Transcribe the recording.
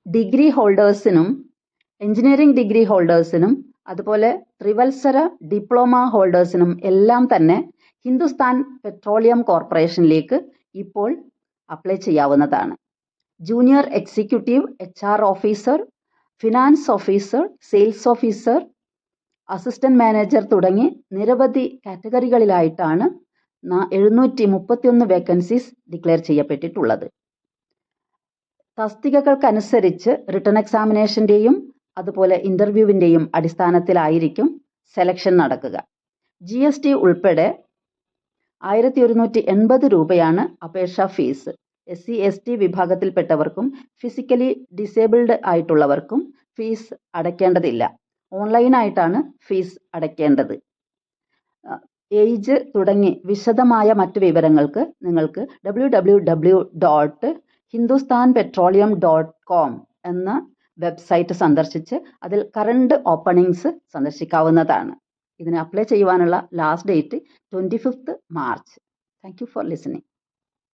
Degree ഹോൾഡേഴ്സിനും engineering degree ഹോൾഡേഴ്സിനും അതുപോലെ ത്രിവത്സര diploma ഹോൾഡേഴ്സിനും എല്ലാം തന്നെ ഹിന്ദുസ്ഥാൻ പെട്രോളിയം കോർപ്പറേഷനിലേക്ക് ഇപ്പോൾ അപ്ലൈ ചെയ്യാവുന്നതാണ്. Junior executive HR officer, finance officer, sales officer, assistant manager തുടങ്ങി നിരവധി കാറ്റഗറികളിലായിട്ടാണ് 731 വേക്കൻസീസ് ഡിക്ലെയർ ചെയ്യപ്പെട്ടിട്ടുള്ളത്. തസ്തികകൾക്കനുസരിച്ച് റിട്ടൺ എക്സാമിനേഷൻ്റെയും അതുപോലെ ഇൻ്റർവ്യൂവിൻ്റെയും അടിസ്ഥാനത്തിലായിരിക്കും സെലക്ഷൻ നടക്കുക. GST ഉൾപ്പെടെ 1180 രൂപയാണ് അപേക്ഷാ ഫീസ്. SC/ST വിഭാഗത്തിൽപ്പെട്ടവർക്കും ഫിസിക്കലി ഡിസേബിൾഡ് ആയിട്ടുള്ളവർക്കും ഫീസ് അടയ്ക്കേണ്ടതില്ല. ഓൺലൈനായിട്ടാണ് ഫീസ് അടയ്ക്കേണ്ടത്. ഏജ് തുടങ്ങി വിശദമായ മറ്റു വിവരങ്ങൾക്ക് നിങ്ങൾക്ക് www.hindusthanpetroleum.com എന്ന വെബ്സൈറ്റ് സന്ദർശിച്ച് അതിൽ കറണ്ട് ഓപ്പണിങ്സ് സന്ദർശിക്കാവുന്നതാണ്. ഇതിന് അപ്ലൈ ചെയ്യുവാനുള്ള last date 25 March. Thank you for listening.